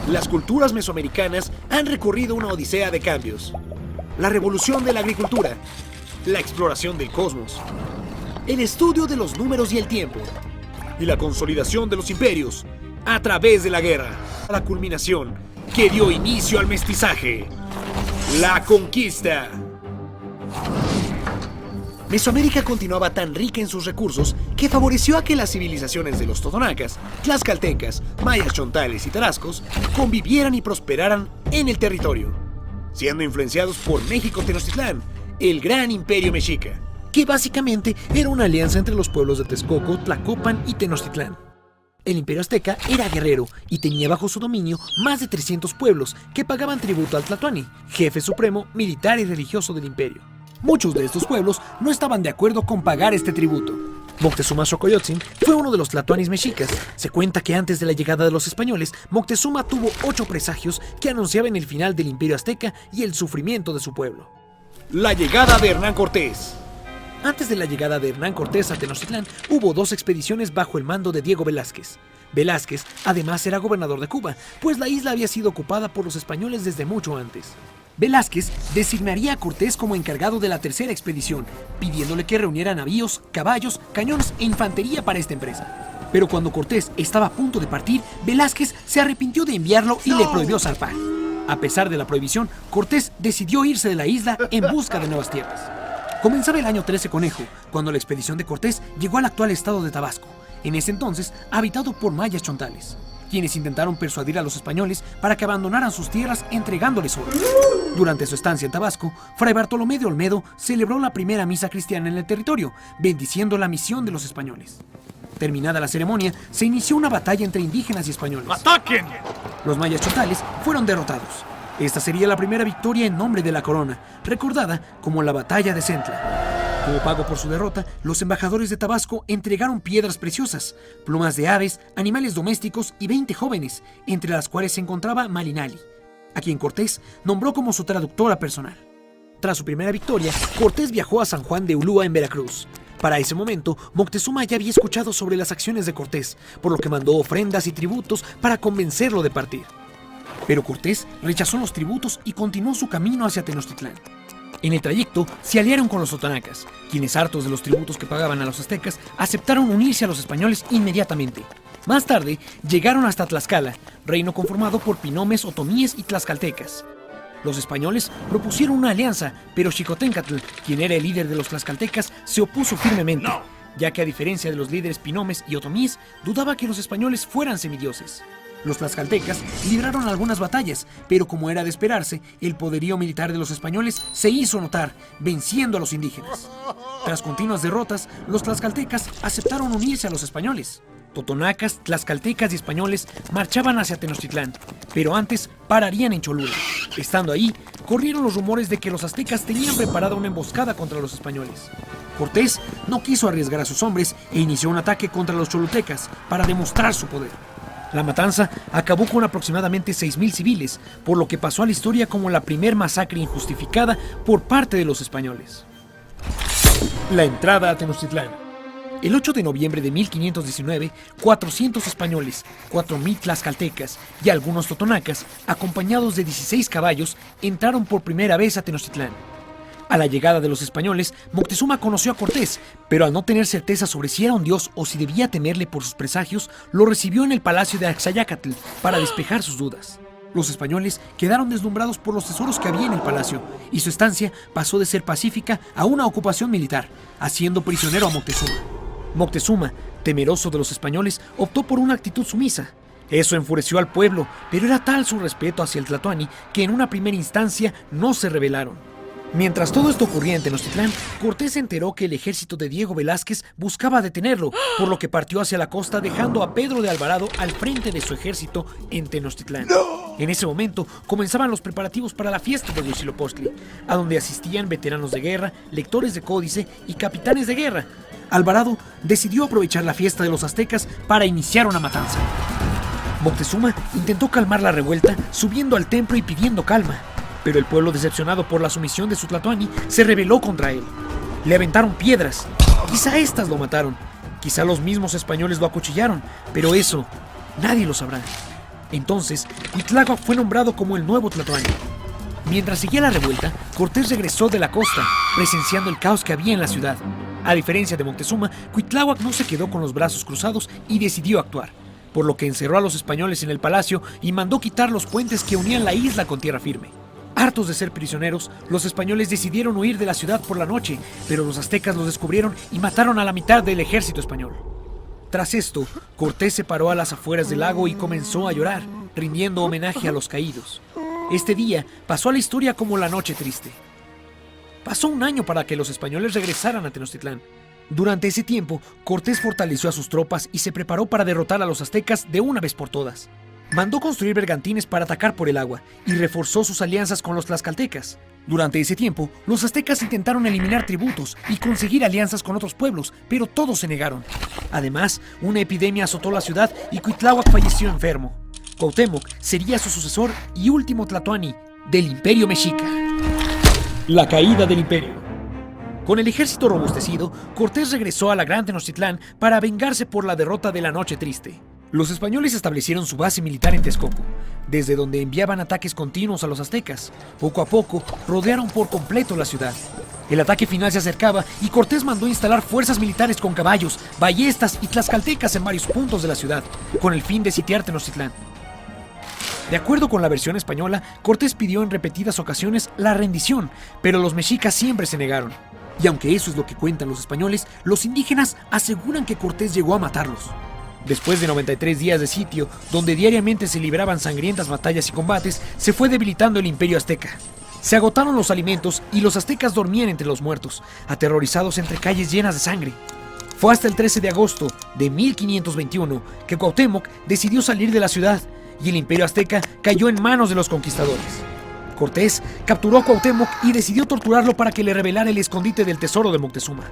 Las culturas mesoamericanas han recorrido una odisea de cambios. La revolución de la agricultura, la exploración del cosmos, el estudio de los números y el tiempo, y la consolidación de los imperios a través de la guerra. La culminación que dio inicio al mestizaje, la conquista. Mesoamérica continuaba tan rica en sus recursos que favoreció a que las civilizaciones de los totonacas, tlaxcaltecas, mayas chontales y tarascos convivieran y prosperaran en el territorio, siendo influenciados por México Tenochtitlán, el gran imperio mexica, que básicamente era una alianza entre los pueblos de Texcoco, Tlacopan y Tenochtitlán. El imperio azteca era guerrero y tenía bajo su dominio más de 300 pueblos que pagaban tributo al Tlatoani, jefe supremo, militar y religioso del imperio. Muchos de estos pueblos no estaban de acuerdo con pagar este tributo. Moctezuma Xocoyotzin fue uno de los tlatoanis mexicas. Se cuenta que antes de la llegada de los españoles, Moctezuma tuvo 8 presagios que anunciaban el final del imperio azteca y el sufrimiento de su pueblo. La llegada de Hernán Cortés. Antes de la llegada de Hernán Cortés a Tenochtitlán, hubo 2 expediciones bajo el mando de Diego Velázquez. Velázquez, además, era gobernador de Cuba, pues la isla había sido ocupada por los españoles desde mucho antes. Velázquez designaría a Cortés como encargado de la tercera expedición, pidiéndole que reuniera navíos, caballos, cañones e infantería para esta empresa. Pero cuando Cortés estaba a punto de partir, Velázquez se arrepintió de enviarlo y le prohibió zarpar. A pesar de la prohibición, Cortés decidió irse de la isla en busca de nuevas tierras. Comenzaba el año 13 Conejo, cuando la expedición de Cortés llegó al actual estado de Tabasco, en ese entonces habitado por mayas chontales, quienes intentaron persuadir a los españoles para que abandonaran sus tierras entregándoles oro. Durante su estancia en Tabasco, Fray Bartolomé de Olmedo celebró la primera misa cristiana en el territorio, bendiciendo la misión de los españoles. Terminada la ceremonia, se inició una batalla entre indígenas y españoles. ¡Ataquen! Los mayas chontales fueron derrotados. Esta sería la primera victoria en nombre de la corona, recordada como la Batalla de Centla. Como pago por su derrota, los embajadores de Tabasco entregaron piedras preciosas, plumas de aves, animales domésticos y 20 jóvenes, entre las cuales se encontraba Malinali, a quien Cortés nombró como su traductora personal. Tras su primera victoria, Cortés viajó a San Juan de Ulúa en Veracruz. Para ese momento, Moctezuma ya había escuchado sobre las acciones de Cortés, por lo que mandó ofrendas y tributos para convencerlo de partir. Pero Cortés rechazó los tributos y continuó su camino hacia Tenochtitlán. En el trayecto se aliaron con los totonacas, quienes, hartos de los tributos que pagaban a los aztecas, aceptaron unirse a los españoles inmediatamente. Más tarde, llegaron hasta Tlaxcala, reino conformado por pinomes, otomíes y tlaxcaltecas. Los españoles propusieron una alianza, pero Xicoténcatl, quien era el líder de los tlaxcaltecas, se opuso firmemente, ya que a diferencia de los líderes pinomes y otomíes, dudaba que los españoles fueran semidioses. Los tlaxcaltecas libraron algunas batallas, pero como era de esperarse, el poderío militar de los españoles se hizo notar, venciendo a los indígenas. Tras continuas derrotas, los tlaxcaltecas aceptaron unirse a los españoles. Totonacas, tlaxcaltecas y españoles marchaban hacia Tenochtitlán, pero antes pararían en Cholula. Estando ahí, corrieron los rumores de que los aztecas tenían preparada una emboscada contra los españoles. Cortés no quiso arriesgar a sus hombres e inició un ataque contra los cholutecas para demostrar su poder. La matanza acabó con aproximadamente 6,000 civiles, por lo que pasó a la historia como la primer masacre injustificada por parte de los españoles. La entrada a Tenochtitlán. El 8 de noviembre de 1519, 400 españoles, 4,000 tlaxcaltecas y algunos totonacas, acompañados de 16 caballos, entraron por primera vez a Tenochtitlán. A la llegada de los españoles, Moctezuma conoció a Cortés, pero al no tener certeza sobre si era un dios o si debía temerle por sus presagios, lo recibió en el palacio de Axayácatl para despejar sus dudas. Los españoles quedaron deslumbrados por los tesoros que había en el palacio, y su estancia pasó de ser pacífica a una ocupación militar, haciendo prisionero a Moctezuma. Moctezuma, temeroso de los españoles, optó por una actitud sumisa. Eso enfureció al pueblo, pero era tal su respeto hacia el Tlatoani que en una primera instancia no se rebelaron. Mientras todo esto ocurría en Tenochtitlán, Cortés se enteró que el ejército de Diego Velázquez buscaba detenerlo, por lo que partió hacia la costa dejando a Pedro de Alvarado al frente de su ejército en Tenochtitlán. En ese momento comenzaban los preparativos para la fiesta de Huitzilopochtli, a donde asistían veteranos de guerra, lectores de códice y capitanes de guerra. Alvarado decidió aprovechar la fiesta de los aztecas para iniciar una matanza. Moctezuma intentó calmar la revuelta subiendo al templo y pidiendo calma, pero el pueblo, decepcionado por la sumisión de su Tlatoani, se rebeló contra él. Le aventaron piedras. Quizá estas lo mataron. Quizá los mismos españoles lo acuchillaron, pero eso nadie lo sabrá. Entonces, Cuitláhuac fue nombrado como el nuevo Tlatoani. Mientras seguía la revuelta, Cortés regresó de la costa, presenciando el caos que había en la ciudad. A diferencia de Moctezuma, Cuitláhuac no se quedó con los brazos cruzados y decidió actuar, por lo que encerró a los españoles en el palacio y mandó quitar los puentes que unían la isla con tierra firme. Hartos de ser prisioneros, los españoles decidieron huir de la ciudad por la noche, pero los aztecas los descubrieron y mataron a la mitad del ejército español. Tras esto, Cortés se paró a las afueras del lago y comenzó a llorar, rindiendo homenaje a los caídos. Este día pasó a la historia como la Noche Triste. Pasó un año para que los españoles regresaran a Tenochtitlán. Durante ese tiempo, Cortés fortaleció a sus tropas y se preparó para derrotar a los aztecas de una vez por todas. Mandó construir bergantines para atacar por el agua y reforzó sus alianzas con los tlaxcaltecas. Durante ese tiempo, los aztecas intentaron eliminar tributos y conseguir alianzas con otros pueblos, pero todos se negaron. Además, una epidemia azotó la ciudad y Cuitláhuac falleció enfermo. Cuauhtémoc sería su sucesor y último tlatoani del Imperio Mexica. La caída del imperio. Con el ejército robustecido, Cortés regresó a la Gran Tenochtitlán para vengarse por la derrota de la Noche Triste. Los españoles establecieron su base militar en Texcoco, desde donde enviaban ataques continuos a los aztecas. Poco a poco, rodearon por completo la ciudad. El ataque final se acercaba y Cortés mandó instalar fuerzas militares con caballos, ballestas y tlaxcaltecas en varios puntos de la ciudad, con el fin de sitiar Tenochtitlán. De acuerdo con la versión española, Cortés pidió en repetidas ocasiones la rendición, pero los mexicas siempre se negaron. Y aunque eso es lo que cuentan los españoles, los indígenas aseguran que Cortés llegó a matarlos. Después de 93 días de sitio, donde diariamente se libraban sangrientas batallas y combates, se fue debilitando el imperio azteca. Se agotaron los alimentos y los aztecas dormían entre los muertos, aterrorizados entre calles llenas de sangre. Fue hasta el 13 de agosto de 1521 que Cuauhtémoc decidió salir de la ciudad y el imperio azteca cayó en manos de los conquistadores. Cortés capturó a Cuauhtémoc y decidió torturarlo para que le revelara el escondite del tesoro de Moctezuma.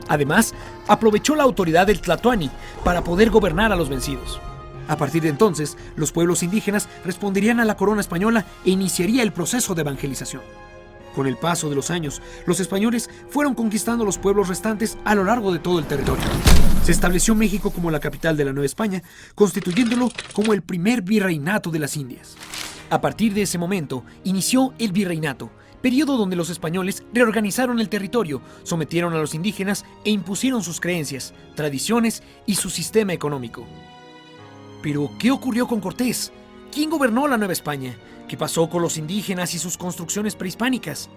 Además, aprovechó la autoridad del Tlatoani para poder gobernar a los vencidos. A partir de entonces, los pueblos indígenas responderían a la corona española e iniciaría el proceso de evangelización. Con el paso de los años, los españoles fueron conquistando los pueblos restantes a lo largo de todo el territorio. Se estableció México como la capital de la Nueva España, constituyéndolo como el primer virreinato de las Indias. A partir de ese momento, inició el virreinato, periodo donde los españoles reorganizaron el territorio, sometieron a los indígenas e impusieron sus creencias, tradiciones y su sistema económico. Pero, ¿qué ocurrió con Cortés? ¿Quién gobernó la Nueva España? ¿Qué pasó con los indígenas y sus construcciones prehispánicas?